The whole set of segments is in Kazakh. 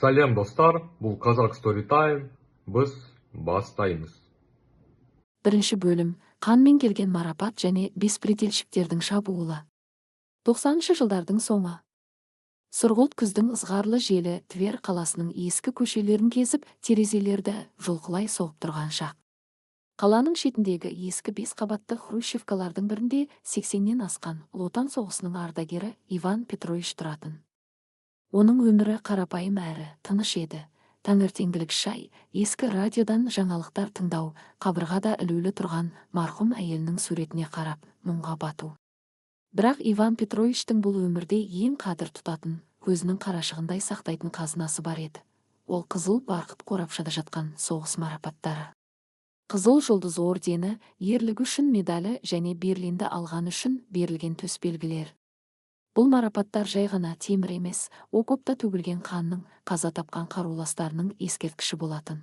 Сәлем достар, бұл Қазақ Story Time, біз бастаймыз. Бірінші бөлім қанмен келген марапат және беспределшіктердің шабуылы. 90-шы жылдардың соңы. Сұрғылт күздің ызғарлы желі Твер қаласының ескі көшелерін кезіп, терезелерді жұлқылай соғып тұрған шақ. Қаланың шетіндегі ескі 5 қабатты хрущевкалардың бірінде 80-нен асқан Ұлы Отан соғысының ардагері Иван Петрович тұратын. Оның өмірі қарапайым әрі тыныш еді. Таңертеңгілік шай, ескі радиодан жаңалықтар тыңдау, қабырғада ілулі тұрған марқұм әйелінің суретіне қарап, мұңға бату. Бірақ Иван Петровичтің бұл өмірде ең қадір тұтатын, көзінің қарашығындай сақтайтын қазынасы бар еді. Ол қызыл барқыт қорапшада жатқан соғыс марапаттары. Қызыл жұлдыз ордені, ерлігі үшін медалі және Берлинді алған үшін берілген төсбелгілер. Бұл марапаттар жай ғана темір емес, окопта төгілген қанның, қаза тапқан қаруластарының ескерткіші болатын.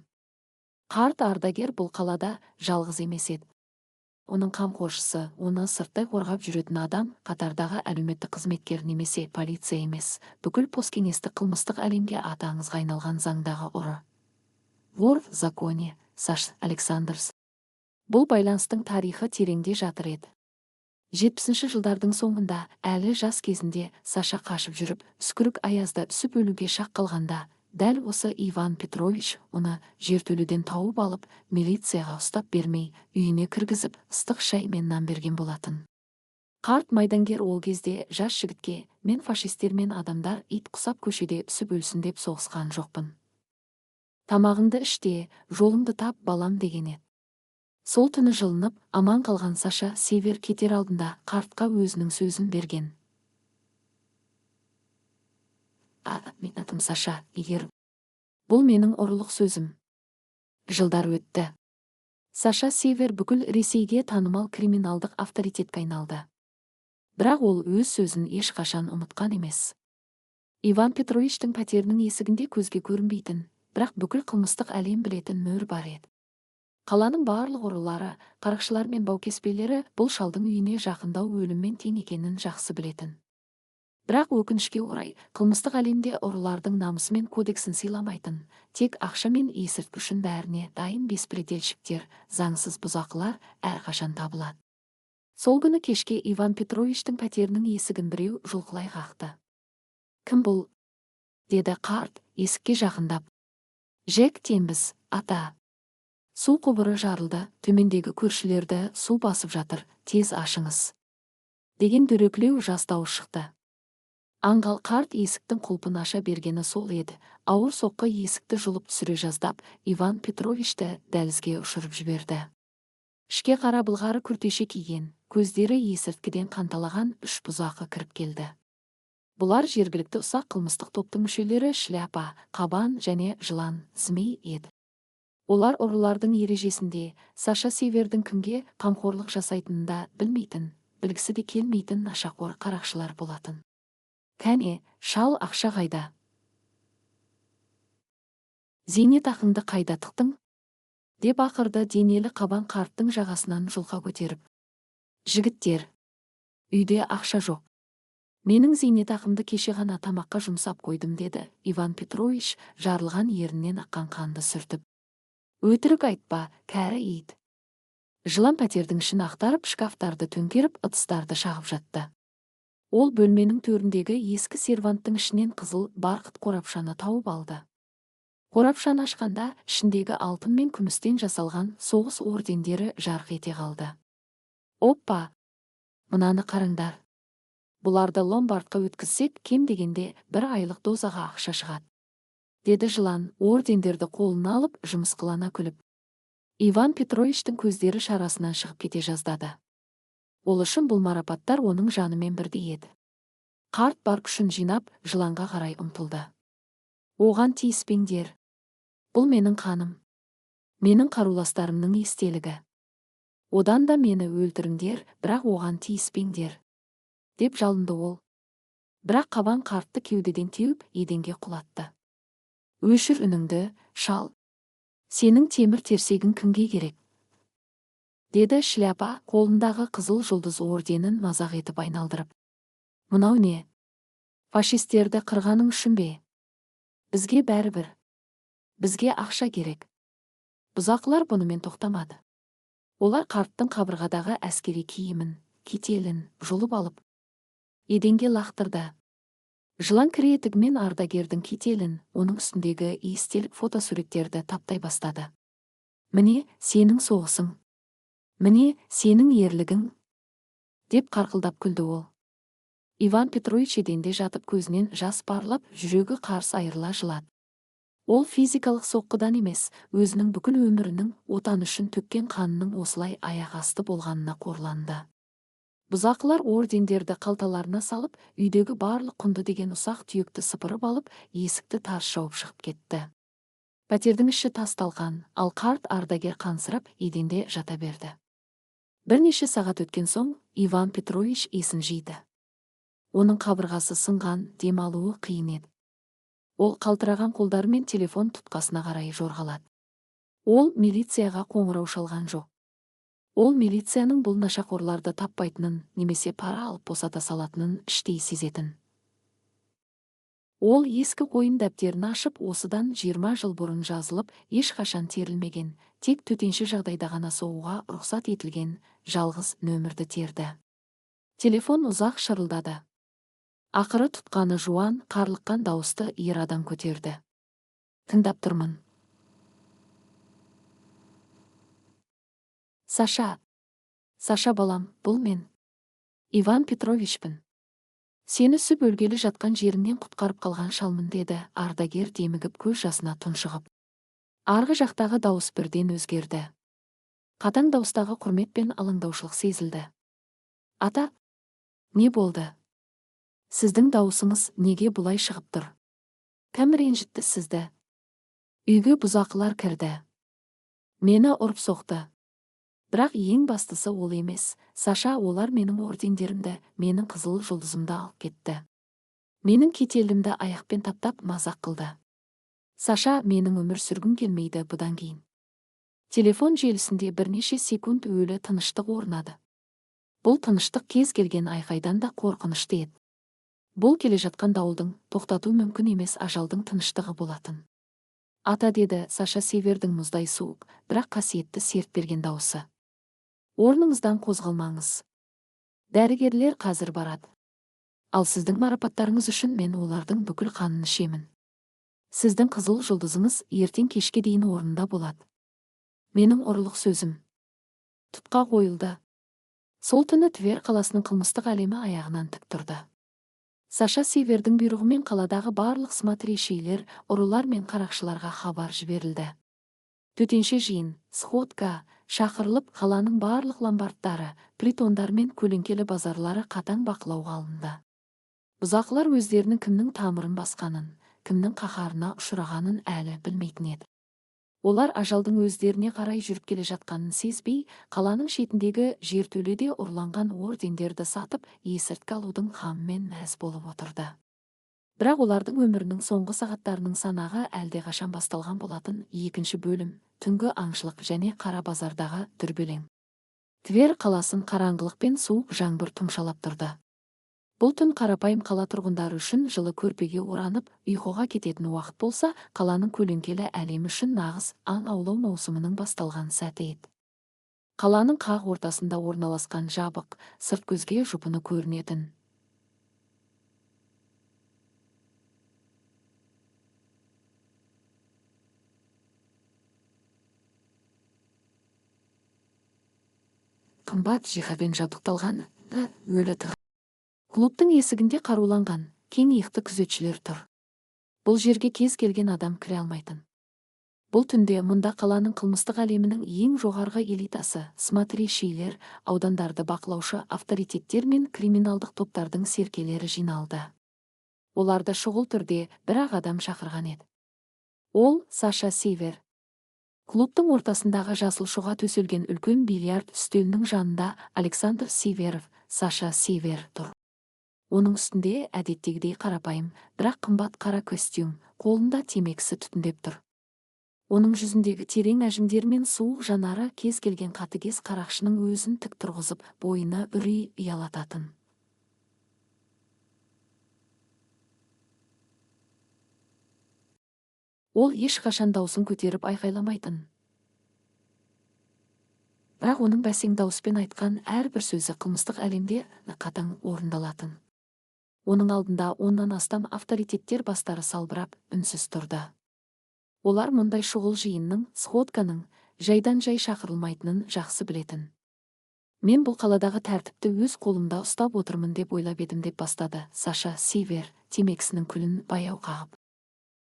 Қарт ардагер бұл қалада жалғыз емес еді. Оның қамқоршысы, оны сырттай қорғап жүретін адам, қатардағы әлеуметтік қызметкер немесе полиция емес, бүкіл посткеңестік қылмыстық әлемге аты аңызға айналған заңдағы ұры. Вор в законе, Саш Александрс. Бұл байланыстың тарихы тереңде жатыр еді. 70-ші жылдардың соңында, әлі жас кезінде Саша қашып жүріп, үскірік аязда үсіп өлуге шақ қалғанда, дәл осы Иван Петрович оны жертөледен тауып алып, милицияға ұстап бермей, үйіне кіргізіп, ыстық шай мен нан берген болатын. Қарт майдангер ол кезде жас жігітке, мен фашистермен адамдар ит құсап көшеде үсіп өлсін деп соғысқан жоқпын. Тамағыңды іште, жолыңды тап балам деген еді. Сол түні жылынып, аман қалған Саша Север кетер алдында қартқа өзінің сөзін берген. Мен атым Саша, егер бұл менің ұрылық сөзім. Жылдар өтті. Саша Север бүкіл Ресейге танымал криминалдық авторитетке айналды. Бірақ ол өз сөзін ешқашан ұмытқан емес. Иван Петровичтің пәтерінің есігінде көзге көрінбейтін, бірақ бүкіл қылмыстық әлем білетін мөр бар еді. Қаланың барлық ұрылары, қарақшылар мен баукеспелері бұл шалдың үйіне жақындау өліммен тең екенін жақсы білетін. Бірақ өкінішке орай, қылмыстық әлемде ұрылардың намысы мен кодексін сыйламайтын, тек ақша мен есірткі үшін бәріне дайын беспределшіктер, заңсыз бұзақылар әрқашан табылады. Сол күні кешке Иван Петровичтің пәтерінің есігін біреу жұлқылай қақты. Кім бұл? Деді қарт, есікке жақындап. Жек Тембіз, ата. Су құбыры жарылды, төмендегі көршілерді су басып жатыр, тез ашыңыз. Деген дөрекілеу жас дауыс шықты. Аңғал қарт есіктің құлпын аша бергені сол еді. Ауыр соққы есікті жұлып түсіре жаздап, Иван Петровичті дәлізге ұшырып жіберді. Ішке қара былғары күртеше киген, көздері есірткіден қанталаған 3 бұзақы кіріп келді. Бұлар жергілікті ұсақ қылмыстық топтың мүшелері Шляпа, Қабан және Жылан, Змей еді. Олар ұрылардың ережесінде Саша Севердің кімге қамқорлық жасайтынында білмейтін, білгісі де келмейтін нашақор қарақшылар болатын. Кәне, шал, ақша қайда? Зейнетақыңды қайда тықтың? Деп ақырды денелі Қабан қарттың жағасынан жұлқа көтеріп. Жігіттер, үйде ақша жоқ. Менің зейнетақымды кеше ғана тамаққа жұмсап қойдым, деді Иван Петрович жарылған еріннен аққан қанды сүртіп. Өтірік айтпа, кәрі ит. Жылан пәтердің ішін ақтарып, шкафтарды төңкеріп, ыдыстарды шағып жатты. Ол бөлменің төріндегі ескі серванттың ішінен қызыл барқыт қорапшаны тауып алды. Қорапшаны ашқанда ішіндегі алтын мен күмістен жасалған соғыс ордендері жарқ ете қалды. Оппа! Мынаны қараңдар. Бұларды ломбардқа өткізсек, кем дегенде 1 айлық дозаға ақша шығады. Деді жылан, ордендерді қолына алып, жымысқылана күліп. Иван Петровичтің көздері шарасынан шығып кете жаздады. Ол үшін бұл марапаттар оның жанымен бірдей еді. Қарт бар күшін жинап, жыланға қарай ұмтылды. Оған тиіспеңдер. Бұл менің қаным. Менің қаруластарымның естелігі. Одан да мені өлтіріңдер, бірақ оған тиіспеңдер. Деп жалынды ол. Бірақ Қабан қартты кеудеден теуіп, еденге құлатты. Өшір үніңді, шал. Сенің темір терсегің кімге керек? Деді Шляпа қолындағы қызыл жұлдыз орденін мазақ етіп айналдырып. Мынау не? Фашистерді қырғаның үшін бе? Бізге бәрібір. Бізге ақша керек. Бұзақылар бұнымен тоқтамады. Олар қарттың қабырғадағы әскери киімін, кителін жұлып алып, еденге лақтырды. Жылан кіретігімен ардагердің кителін, оның үстіндегі естелік фотосуреттерді таптай бастады. Міне, сенің соғысың. Міне, сенің ерлігің. Деп қарқылдап күлді ол. Иван Петрович еденде жатып көзінен жас парлап, жүрегі қарс айырыла жылады. Ол физикалық соққыдан емес, өзінің бүкіл өмірінің отан үшін төккен қанының осылай аяқ асты болғанына қорланды. Бұзақылар ордендерді қалталарына салып, үйдегі барлық құнды деген ұсақ түйекті сыпырып алып, есікті тарс жауып шығып кетті. Пәтердің іші тасталған, ал қарт ардагер қансырап еденде жата берді. Бірнеше сағат өткен соң Иван Петрович есін жиды. Оның қабырғасы сынған, демалуы қиын еді. Ол қалтыраған қолдарымен телефон тұтқасына қарай жорғалады. Ол милицияға қоңырау шалған жоқ. Ол милицияның бұл нашақорларды таппайтынын, немесе пара алып босата салатынын іштей сезетін. Ол ескі қойын дәптерін ашып, осыдан 20 жыл бұрын жазылып, ешқашан терілмеген, тек төтенше жағдайда ғана соғуға рұқсат етілген жалғыз нөмірді терді. Телефон ұзақ шырылдады. Ақыры тұтқаны жуан, қарлыққан дауысты ер адам көтерді. Тыңдап тұрмын. Саша балам, бұл мен. Иван Петровичпін. Сені сүп өлгелі жатқан жеріңнен құтқарып қалған шалмын, деді ардагер демігіп көз жасына тұншығып. Арғы жақтағы дауыс бірден өзгерді. Қатаң дауыстағы құрмет пен алаңдаушылық сезілді. Ата, не болды? Сіздің дауысыңыз неге бұлай шығып тұр? Кім ренжітті сізді? Үйге бұзақылар кірді. Мені ұрып соқты. Бірақ ең бастысы ол емес. Саша, олар менің ордендерімді, менің қызыл жұлдызымды алып кетті. Менің кителімді аяқпен таптап мазақ қылды. Саша, менің өмір сүргім келмейді бұдан кейін. Телефон желісінде бірнеше секунд өлі тыныштық орнады. Бұл тыныштық кез келген айқайдан да қорқынышты еді. Бұл келе жатқан дауылдың тоқтату мүмкін емес ажалдың тыныштығы болатын. Ата, деді Саша Севердің мұздай суық, бірақ қасиетті серт берген дауысы. Орныңыздан қозғалмаңыз. Дәрігерлер қазір барады. Ал сіздің марапаттарыңыз үшін мен олардың бүкіл қанын ішемін. Сіздің қызыл жұлдызыңыз ертең кешке дейін орнында болады. Менің ұрлық сөзім. Тұтқа қойылды. Сол түні Твер қаласының қылмыстық әлемі аяғынан тік тұрды. Саша Севердің бұйрығымен қаладағы барлық смотрящийлер, ұрылар мен қарақшыларға хабар жіберілді. Төтенше жиын, сходка шақырылып, қаланың барлық ломбардтары, притондар мен көлеңкелі базарлары қатаң бақылауға алынды. Бұзақылар өздерінің кімнің тамырын басқанын, кімнің қаһарына ұшырағанын әлі білмейтін еді. Олар ажалдың өздеріне қарай жүріп келе жатқанын сезбей, қаланың шетіндегі жертөледе ұрланған ордендерді сатып, есірткі алудың қамымен мәз болып отырды. Бірақ олардың өмірінің соңғы сағаттарының санағы әлдеқашан басталған болатын. 2 бөлім, түнгі аңшылық және қара базардағы дүрбелең. Твер қаласын қараңғылық пен суық жаңбыр тұмшалап тұрды. Бұл түн қарапайым қала тұрғындары үшін жылы көрпеге оранып, ұйқыға кететін уақыт болса, қаланың көлеңкелі әлемі үшін нағыз аң аулау маусымының басталған сәті еді. Қаланың қақ ортасында орналасқан жабық, сырт көзге жұпыны көрінетін қымбат жиһазбен жабдықталған өлі тығыз. Клубтың есігінде қаруланған, кең иықты күзетшілер тұр. Бұл жерге кез келген адам кіре алмайтын. Бұл түнде мұнда қаланың қылмыстық әлемінің ең жоғарғы элитасы, смотрящийлер, аудандарды бақылаушы авторитеттер мен криминалдық топтардың серкелері жиналды. Оларды шұғыл түрде бір-ақ адам шақырған еді. Ол Саша Север. Клубтың ортасындағы жасыл шуға төселген үлкен бильярд үстелінің жанында Александр Северов, Саша Север тұр. Оның үстінде әдеттегідей қарапайым, бірақ қымбат қара костюм, қолында темекісі түтіндеп тұр. Оның жүзіндегі терең әжімдер мен суық жанары кез келген қатыгез қарақшының өзін тік тұрғызып, бойына үрей ұялататын. Ол ешқашан даусын көтеріп айқайламайтын. Бірақ оның бәсең дауыспен айтқан әрбір сөзі қылмыстық әлемде қатаң орындалатын. Оның алдында оннан астам авторитеттер бастары салбырап, үнсіз тұрды. Олар мұндай шұғыл жиынның, сходканың, жайдан жай шақырылмайтынын жақсы білетін. Мен бұл қаладағы тәртіпті өз қолымда ұстап отырмын деп ойлап едім, деп бастады Саша Сивер, темекісінің күлін баяу қағып.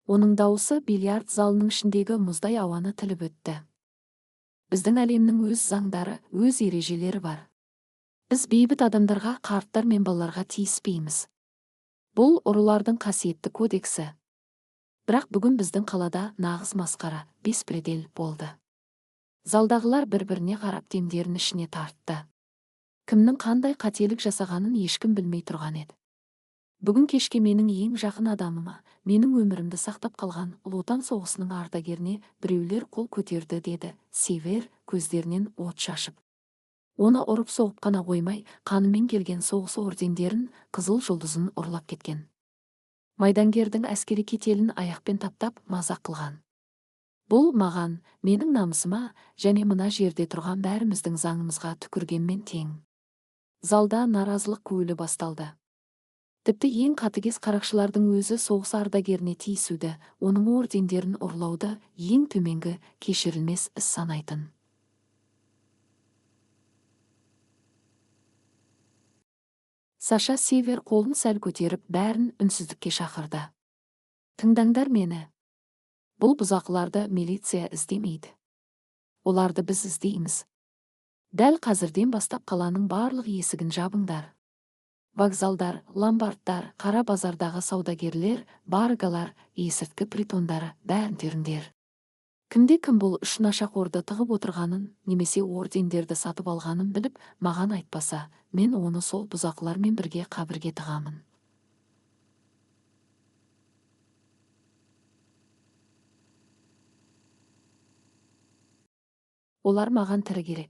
Оның дауысы бильярд залының ішіндегі мұздай ауаны тіліп өтті. Біздің әлемнің өз заңдары, өз ережелері бар. Біз бейбіт адамдарға, қарттар мен балаларға тиіспейміз. Бұл ұрылардың қасиетті кодексі. Бірақ бүгін біздің қалада нағыз масқара, беспредел болды. Залдағылар бір-біріне қарап демдерін ішіне тартты. Кімнің қандай қателік жасағанын ешкім білмей тұрған еді. Бүгін кешке менің ең жақын адамыма, менің өмірімді сақтап қалған Ұлы Отан соғысының ардагеріне біреулер қол көтерді, деді Сивер, көздерінен от шашып. Оны ұрып соғып қана қоймай, қанымен келген соғыс ордендерін, қызыл жұлдызын ұрлап кеткен. Майдангердің әскери кетелін аяқпен таптап мазақ қылған. Бұл маған, менің намысыма және мына жерде тұрған бәріміздің заңымызға түкіргенмен тең. Залда наразылық көйлі басталды. Тіпті ең қатыгез қарақшылардың өзі соғыс ардагеріне тиісуді, оның ордендерін ұрлауды ең төменгі кешірілмес іс санайтын. Саша Сивер қолын сәл көтеріп бәрін үнсіздікке шақырды. Тыңдаңдар мені. Бұл бұзақыларды милиция іздемейді. Оларды біз іздейміз. Дәл қазірден бастап қаланың барлық есігін жабыңдар. Вокзалдар, ломбардтар, қара базардағы саудагерлер, баргалар, есірткі притондары, бәрін теріңдер. Кім бұл үш нашақорды тығып отырғанын, немесе ордендерді сатып алғанын біліп, маған айтпаса, мен оны сол бұзақылармен бірге қабірге тығамын. Олар маған тірі керек.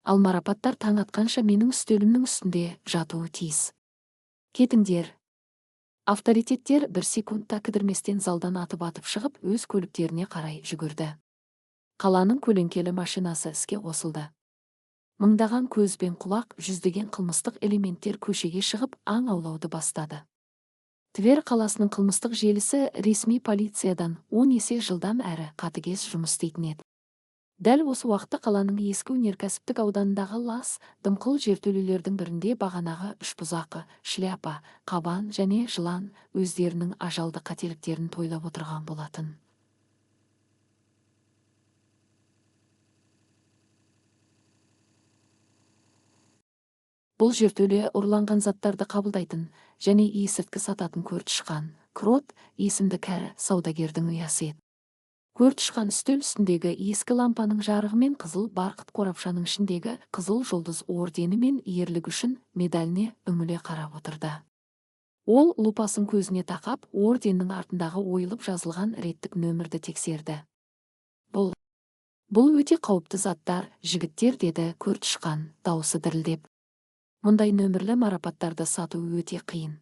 Ал марапаттар таң атқанша менің үстелімнің үстінде жатуы тиіс. Кетіңдер. Авторитеттер бір секундта кідірместен залдан атып шығып, өз көліктеріне қарай жүгірді. Қаланың көлеңкелі машинасы іске қосылды. Мыңдаған көз бен құлақ, жүздеген қылмыстық элементтер көшеге шығып, аң аулауды бастады. Твер қаласының қылмыстық желісі ресми полициядан 10 есе жылдам әрі қатыгез жұмыс істейтін еді. Дәл осы уақытта қаланың ескі өнеркәсіптік ауданындағы лас, дымқыл жертөлелердің бірінде бағанағы үш бұзақы, шляпа, қабан және жылан өздерінің ажалды қателіктерін тойлап отырған болатын. Бұл жертөле ұрланған заттарды қабылдайтын және есірткі сататын көртышқан, Крот есімді кәрі саудагердің ұясы еді. Көртышқан үстел үстіндегі ескі лампаның жарығымен қызыл барқыт қорапшаның ішіндегі қызыл жұлдыз ордені мен ерлігі үшін медаліне үңіле қарап отырды. Ол лупасын көзіне тақап, орденнің артындағы ойылып жазылған реттік нөмірді тексерді. Бұл өте қауіпті заттар, жігіттер, деді көртышқан, дауысы дірілдеп. Мұндай нөмірлі марапаттарды сату өте қиын.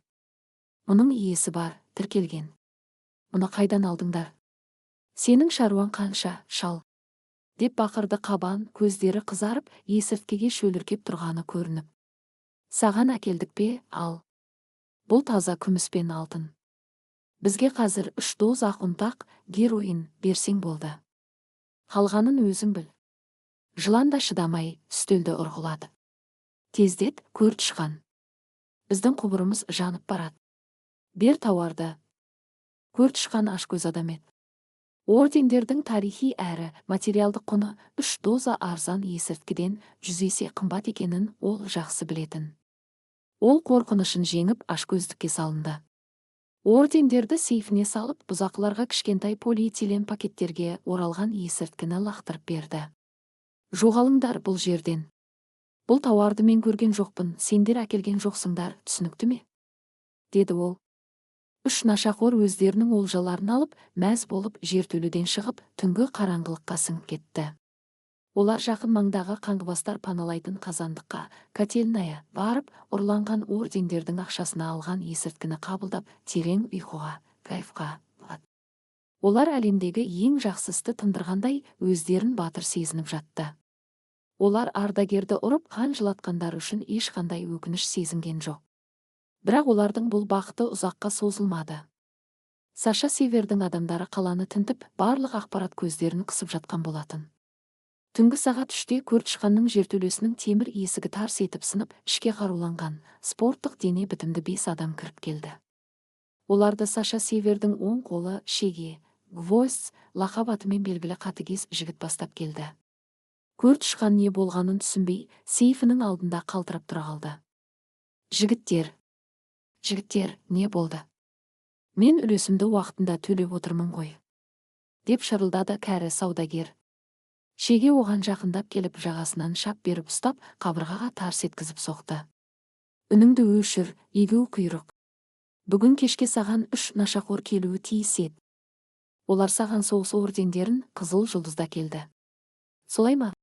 Мұның иесі бар, тіркелген. Мұны қайдан алдыңдар? Сенің шаруан қанша, шал? Деп бақырды қабан, көздері қызарып, есірткіге шөліркеп тұрғаны көрініп. Саған әкелдік пе, ал? Бұл таза күміс пен алтын. Бізге қазір 3 доз ақ ұнтақ, героин берсең болды. Қалғанын өзің біл. Жылан да шыдамай үстелді ұрғылады. Тездет, көртышқан. Біздің құбырымыз жанып барады. Бер тауарды. Көртышқан ашкөз адам еді. Ордендердің тарихи әрі материалдық құны 3 доза арзан есірткіден 100 есе қымбат екенін ол жақсы білетін. Ол қорқынышын жеңіп ашкөздікке салынды. Ордендерді сейфіне салып, бұзақыларға кішкентай полиэтилен пакеттерге оралған есірткіні лақтырып берді. Жоғалыңдар бұл жерден. Бұл тауарды мен көрген жоқпын, сендер әкелген жоқсыңдар, түсінікті ме? Деді ол. 3 нашақор өздерінің олжаларын алып, мәз болып жертөледен шығып, түнгі қараңғылыққа сіңіп кетті. Олар жақын маңдағы қаңғыбастар паналайтын қазандыққа, котельная барып, ұрланған ордендердің ақшасына алған есірткіні қабылдап, терең ұйқыға, кайфқа Олар әлемдегі ең жақсысты тындырғандай өздерін батыр сезініп жатты. Олар ардагерді ұрып қан жылатқандар үшін ешқандай өкініш сезінген жоқ. Бірақ олардың бұл бақыты ұзаққа созылмады. Саша Севердің адамдары қаланы тінтіп, барлық ақпарат көздерін қысып жатқан болатын. Түнгі сағат 3-те Көртышқанның жертөлесінің темір есігі тарс етіп сынып, ішке қаруланған, спорттық дене бітімді 5 адам кіріп келді. Оларды Саша Севердің оң қолы Шеге, Гвоздь лақап атымен белгілі қатыгез жігіт бастап келді. Көртышқан не болғанын түсінбей, сейфінің алдында қалтырап тұра қалды. Жігіттер, не болды? Мен үлесімді уақытында төлеп отырмын ғой, деп шырылдады кәрі саудагер. Шеге оған жақындап келіп жағасынан шап беріп ұстап, қабырғаға тарс еткізіп соқты. Үніңді өшір, егеу құйрық. Бүгін кешке саған 3 нашақор келуі тиіс еді. Олар саған соғыс ордендерін қызыл жұлдызда келді. Солай ма?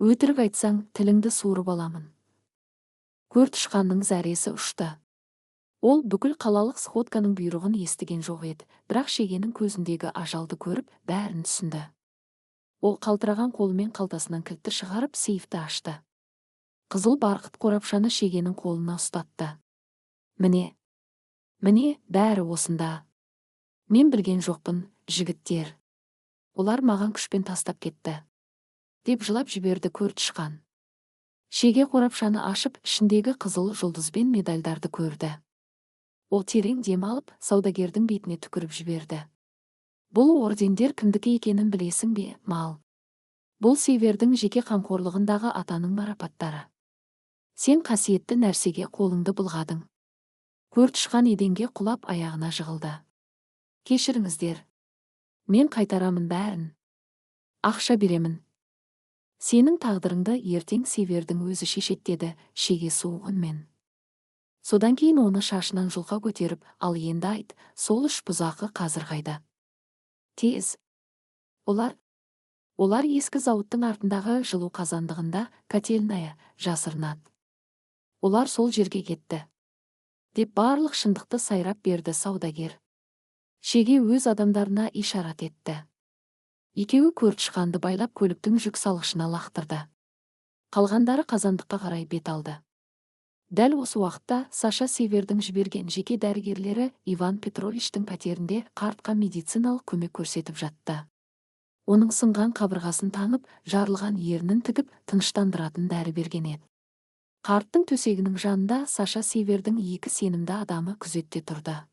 Өтірік айтсаң, тіліңді суырып аламын. Көртышқанның зәресі ұшты. Ол бүкіл қалалық сходканың бұйрығын естіген жоқ еді, бірақ Шегенің көзіндегі ажалды көріп, бәрін түсінді. Ол қалтыраған қолымен қалтасынан кілтті шығарып, сейфті ашты. Қызыл барқыт қорапшаны Шегенің қолына ұстатты. Міне, бәрі осында. Мен білген жоқпын, жігіттер. Олар маған күшпен тастап кетті, деп жылап жіберді Көртышқан. Шеге қорапшаны ашып, ішіндегі қызыл жұлдызбен медальдарды көрді. Ол терең дем алып, саудагердің бетіне түкіріп жіберді. Бұл ордендер кімдікі екенін білесің бе, мал? Бұл Севердің жеке қамқорлығындағы атаның марапаттары. Сен қасиетті нәрсеге қолыңды былғадың. Көртышқан еденге құлап аяғына жығылды. Кешіріңіздер. Мен қайтарамын бәрін. Ақша беремін. Сенің тағдырыңды ертең Севердің өзі шешеді, деді Шеге суық үнмен. Содан кейін оны шашынан жұлқа көтеріп, ал енді айт, сол 3 бұзақы қазір қайда? Тез. Олар ескі зауыттың артындағы жылу қазандығында, котельная, жасырынады. Олар сол жерге кетті, деп барлық шындықты сайрап берді саудагер. Шеге өз адамдарына ишарат етті. Екеуі Көртышқанды байлап көліктің жүк салғышына лақтырды. Қалғандары қазандыққа қарай бет алды. Дәл осы уақытта Саша Севердің жіберген жеке дәрігерлері Иван Петровичтің пәтерінде қартқа медициналық көмек көрсетіп жатты. Оның сынған қабырғасын таңып, жарылған ернін тігіп, тыныштандыратын дәрі берген еді. Қарттың төсегінің жанында Саша Севердің 2 сенімді адамы күзетте тұрды.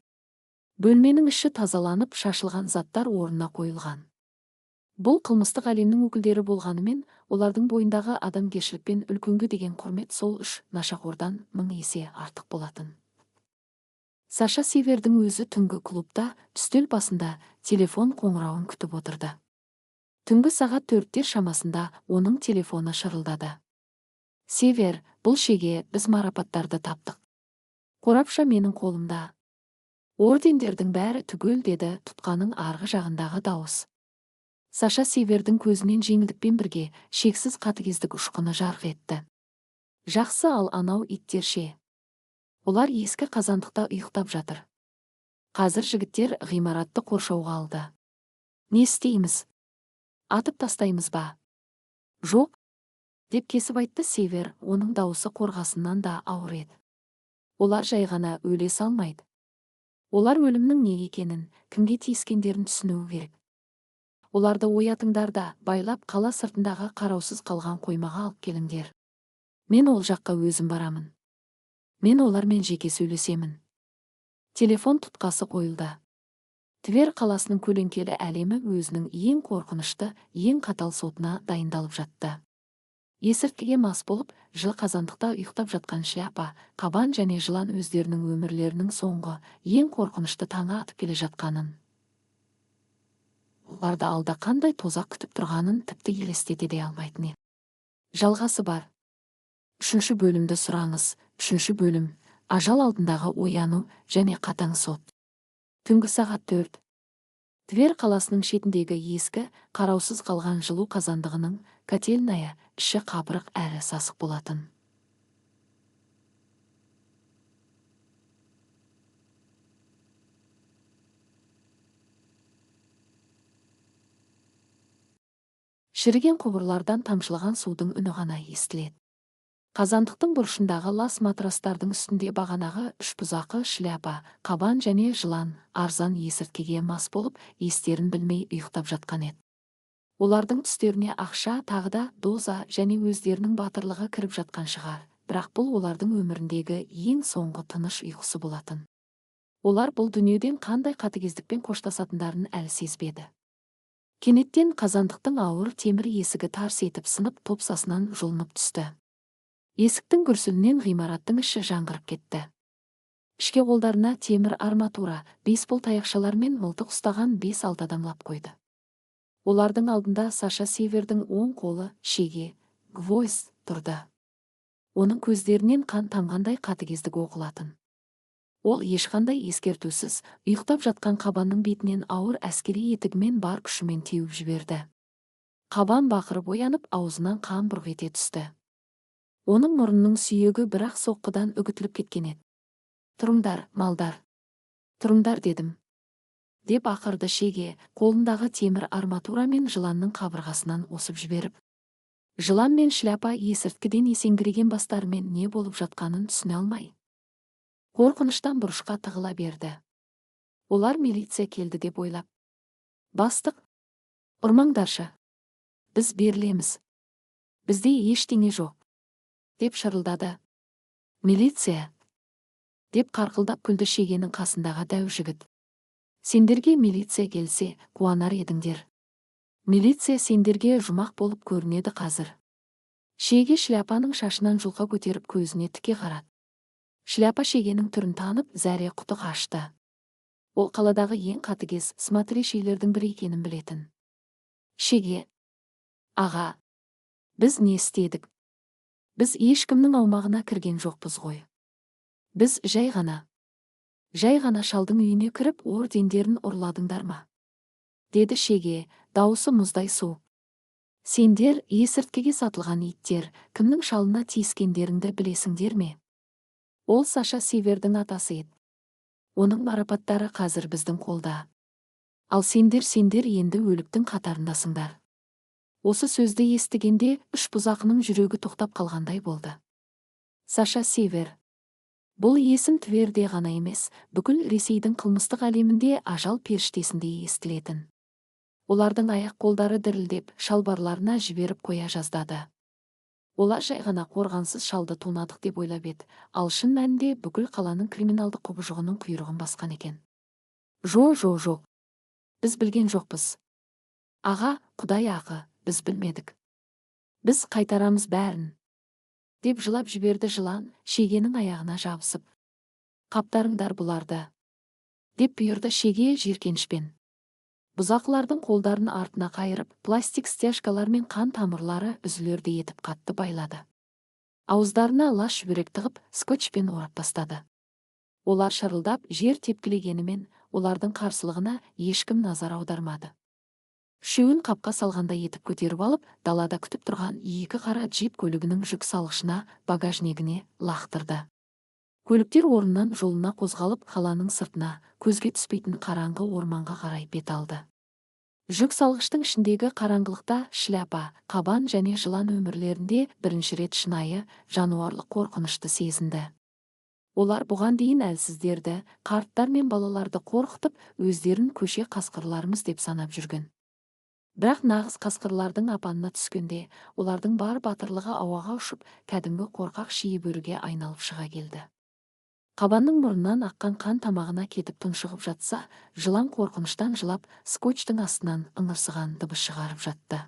Бөлменің іші тазаланып, шашылған заттар орнына қойылған. Бұл қылмыстық әлемнің өкілдері болғанымен, олардың бойындағы адамгершілік пен үлкенге деген құрмет сол 3 нашақордан 1000 есе артық болатын. Саша Севердің өзі түнгі клубта, үстел басында телефон қоңырауын күтіп отырды. Түнгі сағат 4-те шамасында оның телефоны шырылдады. Север, бұл Шеге, біз марапаттарды таптық. Қорапша менің қолымда. Ордендердің бәрі түгел, деді тұтқаның арғы жағындағы дауыс. Саша Севердің көзінен жеңілдікпен бірге шексіз қатыгездік ұшқыны жарқ етті. Жақсы, ал анау иттер ше? Олар ескі қазандықта ұйықтап жатыр. Қазір жігіттер ғимаратты қоршауға алды. Не істейміз? Атып тастаймыз ба? Жоқ, деп кесіп айтты Север, оның дауысы қорғасыннан да ауыр еді. Олар жай ғана өле салмайды. Олар өлімнің не екенін, кімге тиіскендерін түсінуі керек. Оларды оятыңдар да, байлап қала сыртындағы қараусыз қалған қоймаға алып келіңдер. Мен ол жаққа өзім барамын. Мен олармен жеке сөйлесемін. Телефон тұтқасы қойылды. Твер қаласының көлеңкелі әлемі өзінің ең қорқынышты, ең қатал сотына дайындалып жатты. Есірткіге мас болып, жыл қазандықта ұйықтап жатқан шляпа, қабан және жылан өздерінің өмірлерінің соңғы, ең қорқынышты таңы атып келе жатқанын. Оларды алда қандай тозақ күтіп тұрғанын тіпті елестете де алмайтын еді. Жалғасы бар. 3 бөлімді сұраңыз. 3 бөлім. Ажал алдындағы ояну және қатаң сот. Түнгі сағат 4. Твер қаласының шетіндегі ескі, қараусыз қалған жылу қазандығының котельная, іші қапырық әрі сасық болатын. Шіріген құбырлардан тамшылаған судың үні ғана естіледі. Қазандықтың бұрышындағы лас матрастардың үстінде бағанағы үшбұзақы шляпа, қабан және жылан арзан есірткіге мас болып, естерін білмей ұйықтап жатқан еді. Олардың түстеріне ақша, тағы да доза және өздерінің батырлығы кіріп жатқан шығар, бірақ бұл олардың өміріндегі ең соңғы тыныш ұйқысы болатын. Олар бұл дүниеден қандай қатыгездікпен қоштасатындарын әлі сезбеді. Кенеттен қазандықтың ауыр темір есігі тарс етіп сынып топсасынан жұлынып түсті. Есіктің гүрсілінен ғимараттың іші жаңғырып кетті. Ішке қолдарына темір арматура, бейсбол таяқшалар мен мылтық ұстаған 5-6 адам лап қойды. Олардың алдында Саша Севердің оң қолы, шеге, гвоздь тұрды. Оның көздерінен қан тамғандай қатыгездік оқылатын. Ол ешқандай ескертусіз, ұйықтап жатқан қабанның бетінен ауыр әскери етігімен бар күшімен теуіп жіберді. Қабан бақырып оянып, аузынан қан бұрқ ете түсті. Оның мұрнының сүйегі бірақ соққыдан үгітіліп кеткен еді. «Тұрыңдар, малдар! Тұрыңдар дедім!» деп ақырды шеге, қолындағы темір арматура мен жыланның қабырғасынан осып жіберіп. Жылан мен шляпа есірткіден есеңгіреген бастарымен не болып жатқанын түсіне алмай. Қорқыныштан бұрышқа тығыла берді. Олар милиция келді деп ойлап. «Бастық, ұрмаңдаршы. Біз берілеміз. Бізде ештеңе жоқ», деп шырылдады. «Милиция», деп қарқылдап күлді шегенің қасындағы дәу жігіт. «Сендерге милиция келсе, қуанар едіңдер. Милиция сендерге жұмақ болып көрінеді қазір». Шеге шляпаның шашынан жұлқа көтеріп көзіне тіке қарады. Шляпа шегенің түрін танып, зәре құты қашты. Ол қаладағы ең қатыгез смотрящийлердің бірі екенін білетін. «Шеге, аға, біз не істедік? Біз ешкімнің аумағына кірген жоқпыз ғой. Біз жай ғана шалдың үйіне кіріп ордендерін ұрладыңдар ма?» деді шеге, дауысы мұздай суық. «Сендер есірткіге сатылған иттер, кімнің шалына тиіскендеріңді білесіңдер ме?» Ол Саша Севердің атасы еді. Оның марапаттары қазір біздің қолда. Ал сендер енді өліктің қатарындасыңдар. Осы сөзді естігенде үшбұзақының жүрегі тоқтап қалғандай болды. Саша Север. Бұл есім Тверде ғана емес, бүкіл Ресейдің қылмыстық әлемінде ажал періштесіндей естілетін. Олардың аяқ қолдары дірілдеп, шалбарларына жіберіп қоя жаздады. Олар жай ғана қорғансыз шалды тонадық деп ойлап еді, ал шын мәнінде бүкіл қаланың криминалдық құбыжығының құйрығын басқан екен. Жоқ. Біз білген жоқпыз. Аға, Құдай ақы, біз білмедік. Біз қайтарамыз бәрін, деп жылап жіберді жылан, шегенің аяғына жабысып. «Қаптарыңдар бұларды», деп бұйырды шеге жиіркенішпен. Бұзақылардың қолдарын артына қайырып, пластик стяжкалар мен қан тамырлары үзілердей етіп қатты байлады. Ауыздарына лас шүберек тығып, скотчпен орап тастады. Олар шырылдап, жер тепкілегенімен, олардың қарсылығына ешкім назар аудармады. Үшеуін қапқа салғанда етіп көтеріп алып, далада күтіп тұрған 2 қара джип көлігінің жүк салғышына, багажнегіне лақтырды. Көліктер орнынан жолына қозғалып, қаланың сыртына, көзге түспейтін қараңғы орманға қарай бет алды. Жүк салғыштың ішіндегі қараңғылықта шляпа, қабан және жылан өмірлерінде бірінші рет шынайы, жануарлық қорқынышты сезінді. Олар бұған дейін әлсіздерді, қарттар мен балаларды қорқытып, өздерін көше қасқырларымыз деп санап жүрген. Бірақ нағыз қасқырлардың апанына түскенде, олардың бар батырлығы ауаға ұшып, кәдімгі қорқақ шие бөріге айналып шыға келді. Қабанның мұрнынан аққан қан тамағына кетіп тұншығып жатса, жылан қорқыныштан жылап, скотчтың астынан ыңырсыған дыбыс шығарып жатты.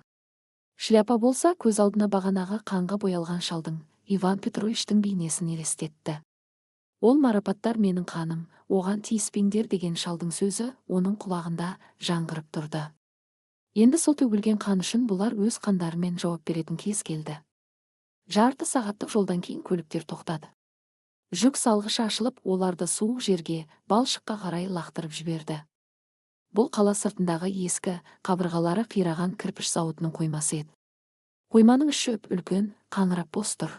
Шляпа болса, көз алдына бағанағы қанға боялған шалдың, Иван Петровичтің бейнесін елестетті. Ол марапаттар менің қаным, оған тиіспеңдер деген шалдың сөзі оның құлағында жаңғырып тұрды. Енді сол төгілген қан үшін бұлар өз қандарымен жауап беретін кез келді. Жарты сағаттық жолдан кейін көліктер тоқтады. Жүк салғышы ашылып, оларды суық жерге, балшыққа қарай лақтырып жіберді. Бұл қала сыртындағы ескі, қабырғалары қираған кірпіш зауытының қоймасы еді. Қойманың іші үлкен, қаңырап бос тұр.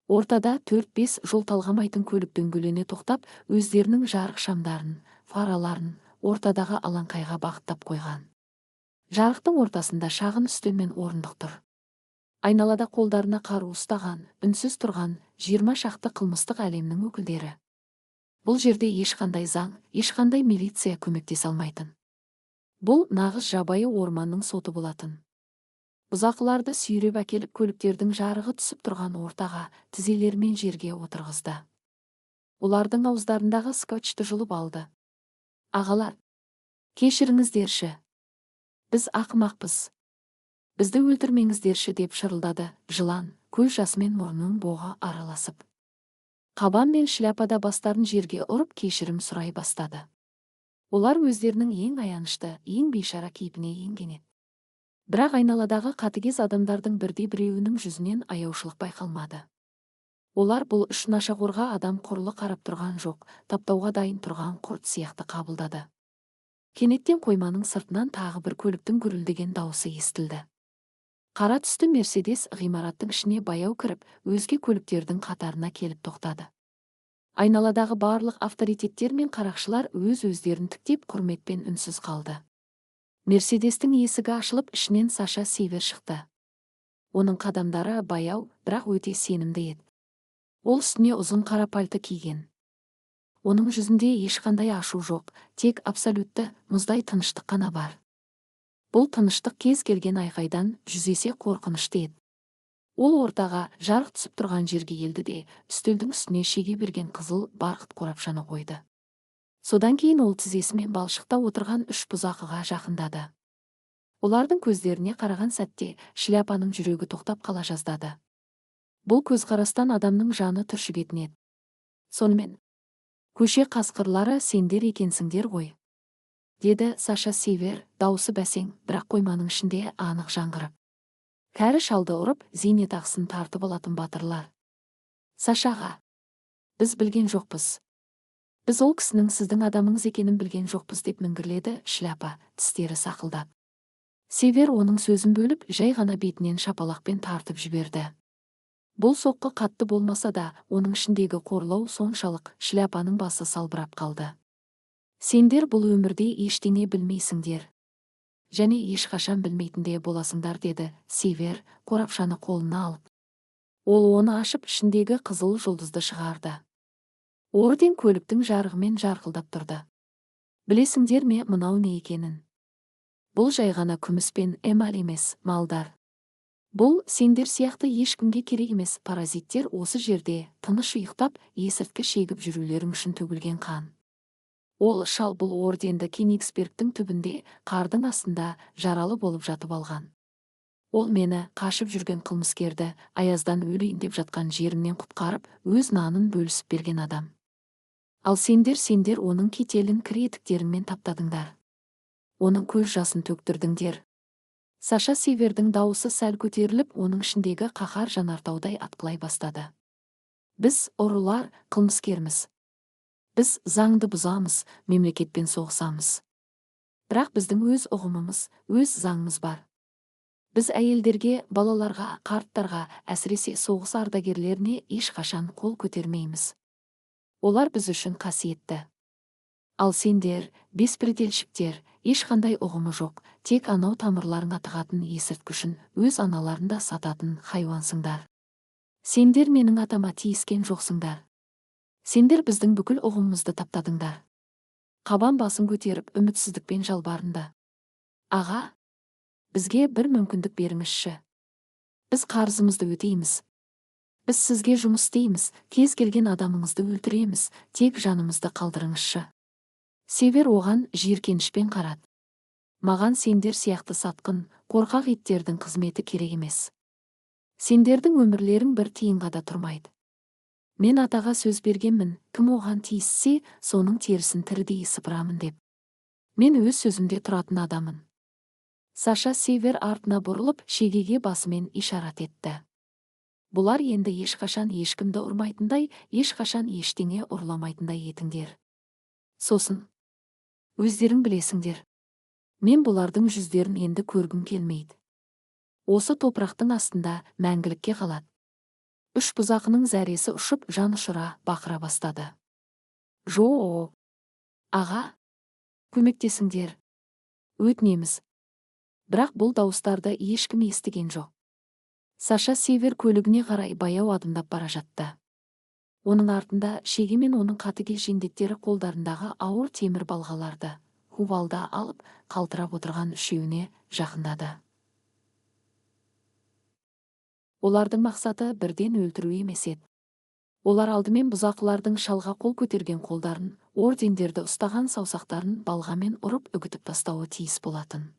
Ортада 4-5 жол талғамайтын көлік дөңгелене тоқтап, өздерінің жарық шамдарын, фараларын ортадағы алаңқайға бағыттап қойған. Жарықтың ортасында шағын үстел мен орындық тұр. Айналада қолдарына қару ұстаған, үнсіз тұрған 20 шақты қылмыстық әлемнің өкілдері. Бұл жерде ешқандай заң, ешқандай милиция көмектесе алмайтын. Бұл нағыз жабайы орманның соты болатын. Бұзақыларды сүйреп әкеліп көліктердің жарығы түсіп тұрған ортаға тізелерімен жерге отырғызды. Олардың ауыздарындағы скотчты жұлып алды. Ағалар, кешіріңіздерші. Біз ақымақпыз. Бізді өлтірмеңіздерші деп шырылдады жылан, көз жасымен мұрнының боғы араласып. Қабан мен шляпада бастарын жерге ұрып кешірім сұрай бастады. Олар өздерінің ең аянышты, ең бейшара кейпіне енген еді. Бірақ айналадағы қатыгез адамдардың бірде-біреуінің жүзінен аяушылық байқалмады. Олар бұл үш нашақорға адам құрлы қарап тұрған жоқ, таптауға дайын тұрған құрт сияқты қабылдады. Кенеттен қойманың сыртынан тағы бір көліктің гүрілдеген дауысы естілді. Қара түсті Мерседес ғимараттың ішіне баяу кіріп, өзге көліктердің қатарына келіп тоқтады. Айналадағы барлық авторитеттер мен қарақшылар өз-өздерін тіктеп құрметпен үнсіз қалды. Мерседестің есігі ашылып, ішінен Саша Сивер шықты. Оның қадамдары баяу, бірақ өте сенімді еді. Ол үстіне ұзын қара пальто киген. Оның жүзінде ешқандай ашу жоқ, тек абсолютті, мұздай тыныштық қана бар. Бұл тыныштық кез келген айқайдан 100 есе қорқынышты еді. Ол ортаға жарық түсіп тұрған жерге келді де, үстелдің үстіне шеге берген қызыл барқыт қорапшаны қойды. Содан кейін ол тізесімен балшықта отырған 3 бұзақыға жақындады. Олардың көздеріне қараған сәтте шляпаның жүрегі тоқтап қала жаздады. Бұл көзқарастан адамның жаны түршігетін еді. Сонымен, көше қасқырлары сендер екенсіңдер ғой, деді Саша Сивер, даусы бәсең, бірақ қойманың ішінде анық жаңғырып. Кәрі шалды ұрып, зейнетақысын тартып алатын батырлар. Сашаға, біз білген жоқпыз. Біз ол кісінің сіздің адамыңыз екенін білген жоқпыз деп міңгірледі шляпа, тістері сақылдап. Сивер оның сөзін бөліп, жай ғана бетінен шапалақпен тартып жіберді. Бұл соққы қатты болмаса да, оның ішіндегі қорлау соншалық шляпаның басы салбырап қалды. Сендер бұл өмірде ештеңе білмейсіңдер. Және ешқашан білмейтінде боласыңдар, деді Сивер, қорапшаны қолына алып. Ол оны ашып, ішіндегі қызыл жұлдызды шығарды. Орден көліктің жарығымен жарқылдап тұрды. Білесіңдер ме мынау не екенін? Бұл жай ғана күміс пен эмаль емес, малдар. Бұл сендер сияқты ешкімге керек емес паразиттер осы жерде тыныш ұйықтап, есірткі шегіп жүрулерің үшін төгілген қан. Ол шал бұл орденді Кенигсбергтің түбінде, қардың астында жаралы болып жатып алған. Ол мені қашып жүрген қылмыскерді, аяздан өлейін деп жатқан жерімнен құтқарып, өз нанын бөлісіп берген адам. Ал сендер оның кетелін кір етіктеріңмен таптадыңдар. Оның көз жасын төктірдіңдер. Саша Сивердің дауысы сәл көтеріліп, оның ішіндегі қаһар жанартаудай атқылай бастады. Біз ұрылар, қылмыскерміз. Біз заңды бұзамыз, мемлекетпен соғысамыз. Бірақ біздің өз ұғымымыз, өз заңымыз бар. Біз әйелдерге, балаларға, қарттарға, әсіресе соғыс ардагерлеріне ешқашан қол көтермейміз. Олар біз үшін қасиетті. Ал сендер, беспределшіктер, ешқандай ұғымы жоқ, тек анау тамырларыңа тығатын есірткішін өз аналарында сататын хайуансыңдар. Сендер менің атама тиіскен жоқсыңдар. Сендер біздің бүкіл ұғымымызды таптадыңдар. Қабан басын көтеріп, үмітсіздікпен жалбарынды. Аға, бізге бір мүмкіндік беріңізші. Біз қарызымызды өтейміз. Біз сізге жұмыс істейміз, кез келген адамыңызды өлтіреміз, тек жанымызды қалдырыңызшы. Север оған жиіркенішпен қарады. Маған сендер сияқты сатқын, қорқақ иттердің қызметі керек емес. Сендердің өмірлерің бір тиынға да тұрмайды. Мен атаға сөз бергенмін, кім оған тиіссе, соның терісін тірідей сыпырамын деп. Мен өз сөзімде тұратын адамын. Саша Сивер артына бұрылып, шегеге басымен ишарат етті. Бұлар енді ешқашан ешкімді ұрмайтындай, ешқашан ештеңе ұрламайтындай етіңдер. Сосын, өздерің білесіңдер. Мен бұлардың жүздерін енді көргім келмейді. Осы топырақтың астында мәңгілікке қалады. 3 бұзақының зәресі ұшып, жан ұшыра бақыра бастады. Аға, көмектесіңдер. Өтінеміз. Бірақ бұл дауыстарды ешкім естіген жоқ. Саша Север көлігіне қарай баяу адымдап бара жатты. Оның артында шеге мен оның қатыгез жендеттері қолдарындағы ауыр темір балғаларды хувалда алып қалтырап отырған үшеуіне жақындады. Олардың мақсаты бірден өлтіру емес еді. Олар алдымен бұзақылардың шалға қол көтерген қолдарын, ордендерді ұстаған саусақтарын балғамен ұрып үгітіп тастауы тиіс болатын.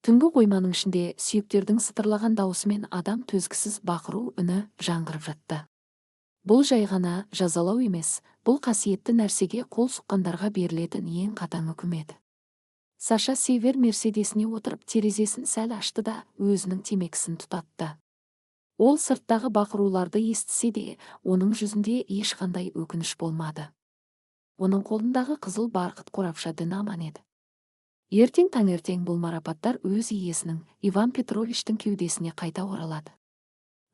Түнгі қойманың ішінде сүйектердің сытырлаған даусымен адам төзгісіз бақыру үні жаңғырып жатты. Бұл жай ғана жазалау емес, бұл қасиетті нәрсеге қол сұққандарға берілетін ең қатаң үкім еді. Саша Север мерседесіне отырып терезесін сәл ашты да өзінің темекісін тұтатты. Ол сырттағы бақыруларды естісе де, оның жүзінде ешқандай өкініш болмады. Оның қолындағы қызыл барқыт қорапша дін аман еді. Ертең таңертең бұл марапаттар өз иесінің, Иван Петровичтің кеудесіне қайта оралады.